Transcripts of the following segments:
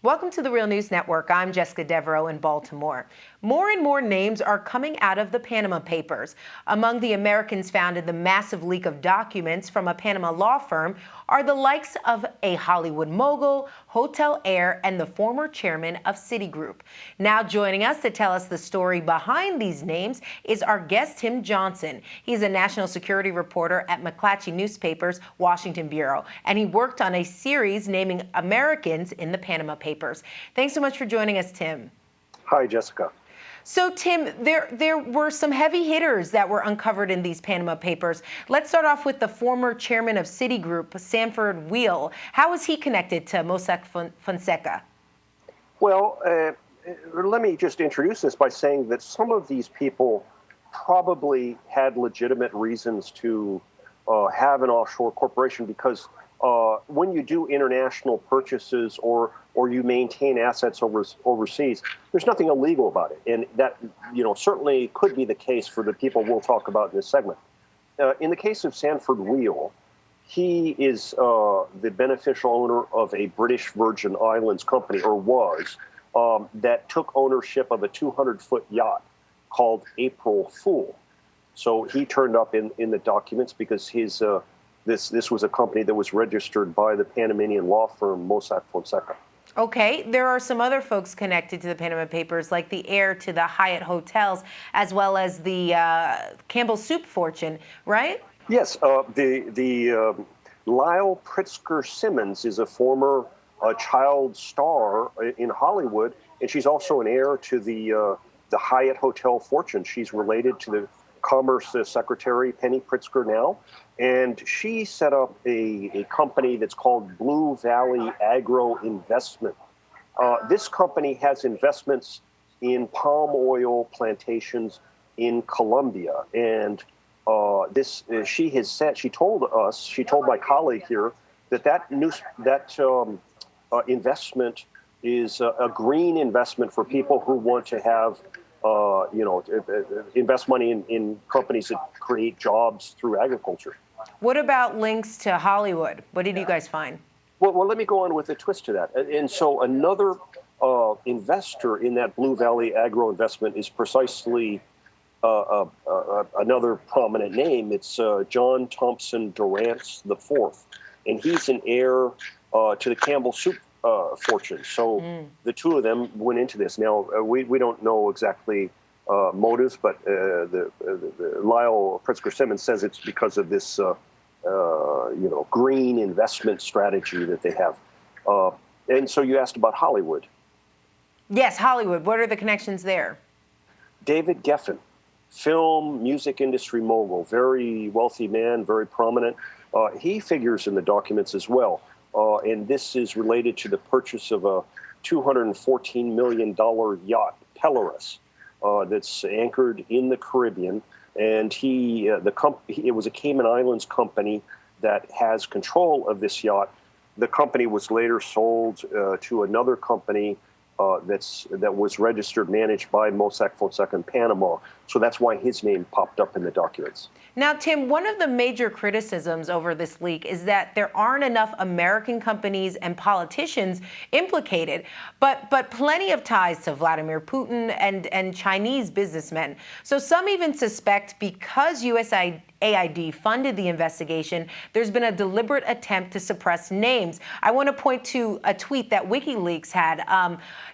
Welcome to the Real News Network. I'm Jessica Devereaux in Baltimore. More and more names are coming out of the Panama Papers. Among the Americans found in the massive leak of documents from a Panama law firm are the likes of a Hollywood mogul, hotel heir, and the former chairman of Citigroup. Now joining us to tell us the story behind these names is our guest, Tim Johnson. He's a national security reporter at McClatchy Newspapers, Washington Bureau, and he worked on a series naming Americans in the Panama Papers. Thanks so much for joining us, Tim. Hi, Jessica. So, Tim, there were some heavy hitters that were uncovered in these Panama Papers. Let's start off with the former chairman of Citigroup, Sanford Weill. How is he connected to Mossack Fonseca? Well, let me just introduce this by saying that some of these people probably had legitimate reasons to have an offshore corporation because when you do international purchases or you maintain assets overseas, there's nothing illegal about it. And that, certainly could be the case for the people we'll talk about in this segment. In the case of Sanford Weill, he is the beneficial owner of a British Virgin Islands company, or was, that took ownership of a 200-foot yacht called April Fool. So he turned up in the documents because his this was a company that was registered by the Panamanian law firm Mossack Fonseca. Okay, there are some other folks connected to the Panama Papers, like the heir to the Hyatt hotels, as well as the Campbell Soup fortune, right? Yes, the Lyle Pritzker Simmons is a former child star in Hollywood, and she's also an heir to the Hyatt hotel fortune. She's related to the Commerce Secretary Penny Pritzker now, and she set up a company that's called Blue Valley Agro Investment. This company has investments in palm oil plantations in Colombia, and she told my colleague here that investment is a green investment for people who want to have invest money in companies that create jobs through agriculture. What about links to Hollywood? What did you guys find? Well, let me go on with a twist to that. And so another investor in that Blue Valley Agro Investment is precisely another prominent name. It's John Thompson Durrance IV, and he's an heir to the Campbell Soup fortune. So the two of them went into this. Now, we don't know exactly motives, but the Lyle Pritzker Simmons says it's because of this green investment strategy that they have. And so you asked about Hollywood. Yes, Hollywood. What are the connections there? David Geffen, film, music industry mogul, very wealthy man, very prominent. He figures in the documents as well. And this is related to the purchase of a $214 million yacht, Polaris, that's anchored in the Caribbean. And it was a Cayman Islands company that has control of this yacht. The company was later sold to another company that was registered, managed by Mossack Fonseca in Panama. So that's why his name popped up in the documents. Now, Tim, one of the major criticisms over this leak is that there aren't enough American companies and politicians implicated, but plenty of ties to Vladimir Putin and Chinese businessmen. So some even suspect because USAID funded the investigation, there's been a deliberate attempt to suppress names. I want to point to a tweet that WikiLeaks had.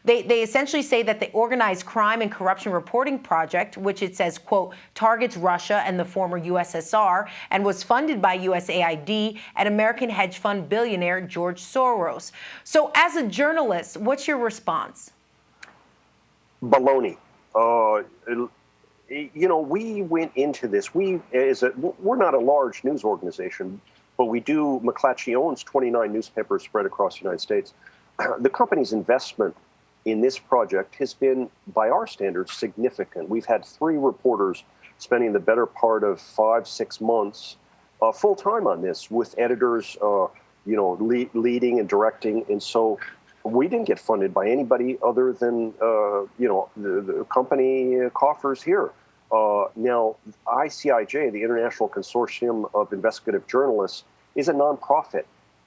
They essentially say that the Organized Crime and Corruption Reporting Project, which it says, quote, targets Russia and the former USSR and was funded by USAID and American hedge fund billionaire George Soros. So as a journalist, what's your response? Baloney. We went into this. We're not a large news organization, but McClatchy owns 29 newspapers spread across the United States. The company's investment in this project has been, by our standards, significant. We've had 3 reporters spending the better part of 5-6 months full time on this, with editors, leading and directing. And so we didn't get funded by anybody other than, the company coffers here. Now, ICIJ, the International Consortium of Investigative Journalists, is a nonprofit.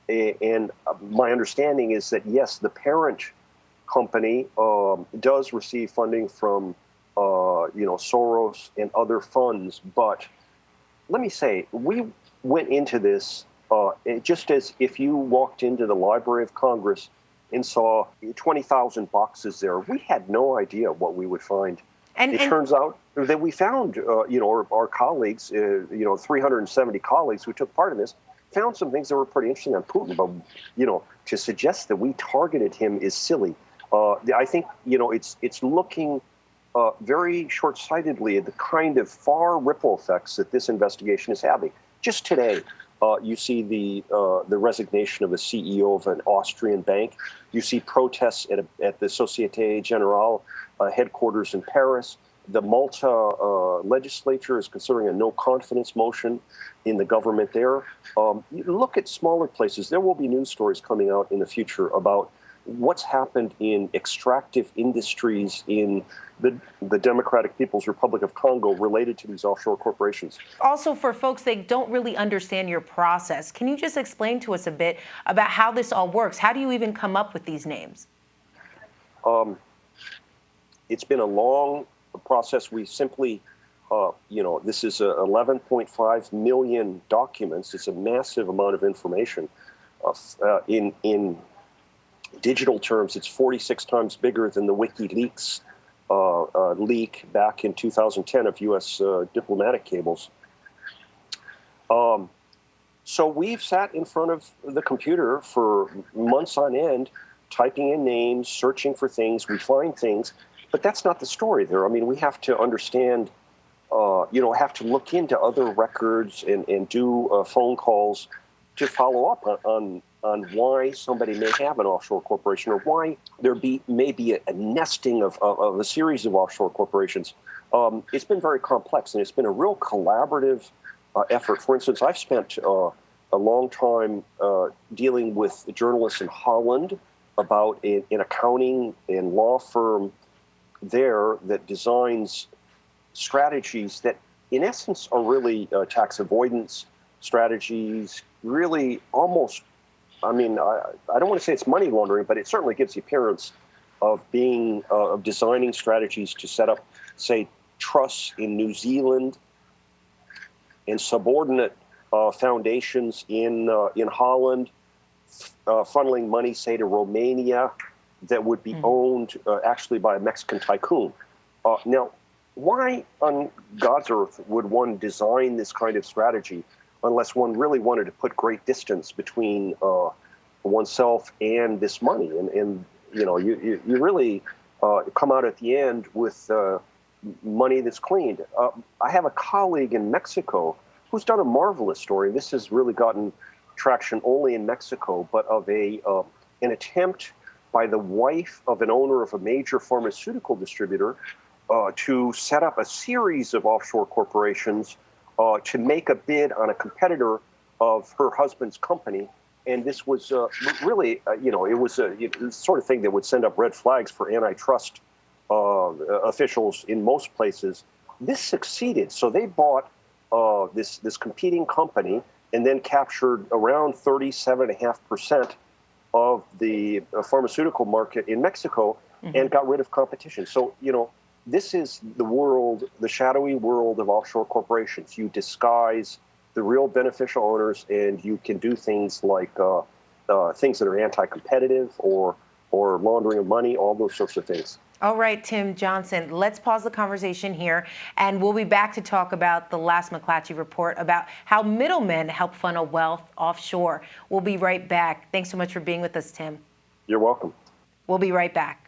And my understanding is that, yes, the parent company does receive funding from, Soros and other funds. But let me say, we went into this just as if you walked into the Library of Congress and saw 20,000 boxes there. We had no idea what we would find. And it turns out that we found, our colleagues, 370 colleagues who took part in this, found some things that were pretty interesting on Putin. But, to suggest that we targeted him is silly. I think, it's looking very short-sightedly at the kind of far ripple effects that this investigation is having. Just today, you see the resignation of a CEO of an Austrian bank. You see protests at the Société Générale headquarters in Paris. The Malta legislature is considering a no-confidence motion in the government there. You look at smaller places. There will be news stories coming out in the future about what's happened in extractive industries in the Democratic People's Republic of Congo related to these offshore corporations. Also, for folks that don't really understand your process, can you just explain to us a bit about how this all works? How do you even come up with these names? It's been a long process. We simply, this is 11.5 million documents. It's a massive amount of information. In digital terms, it's 46 times bigger than the WikiLeaks leak back in 2010 of U.S. Diplomatic cables. So we've sat in front of the computer for months on end, typing in names, searching for things. We find things, but that's not the story there. I mean, we have to understand, have to look into other records and do phone calls to follow up on why somebody may have an offshore corporation or why there may be a nesting of a series of offshore corporations. It's been very complex, and it's been a real collaborative effort. For instance, I've spent a long time dealing with journalists in Holland about an accounting and law firm there that designs strategies that, in essence, are really tax avoidance strategies, really almost, I don't want to say it's money laundering, but it certainly gives the appearance of being, of designing strategies to set up, say, trusts in New Zealand and subordinate foundations in Holland, funneling money, say, to Romania that would be owned actually by a Mexican tycoon. Now, why on God's earth would one design this kind of strategy unless one really wanted to put great distance between oneself and this money? And you really come out at the end with money that's cleaned. I have a colleague in Mexico who's done a marvelous story. This has really gotten traction only in Mexico, but of an attempt by the wife of an owner of a major pharmaceutical distributor to set up a series of offshore corporations to make a bid on a competitor of her husband's company. And this was really, it was the sort of thing that would send up red flags for antitrust officials in most places. This succeeded. So they bought this competing company and then captured around 37.5% of the pharmaceutical market in Mexico and got rid of competition. So, this is the world, the shadowy world of offshore corporations. You disguise the real beneficial owners, and you can do things like things that are anti-competitive or laundering of money, all those sorts of things. All right, Tim Johnson, let's pause the conversation here, and we'll be back to talk about the last McClatchy report about how middlemen help funnel wealth offshore. We'll be right back. Thanks so much for being with us, Tim. You're welcome. We'll be right back.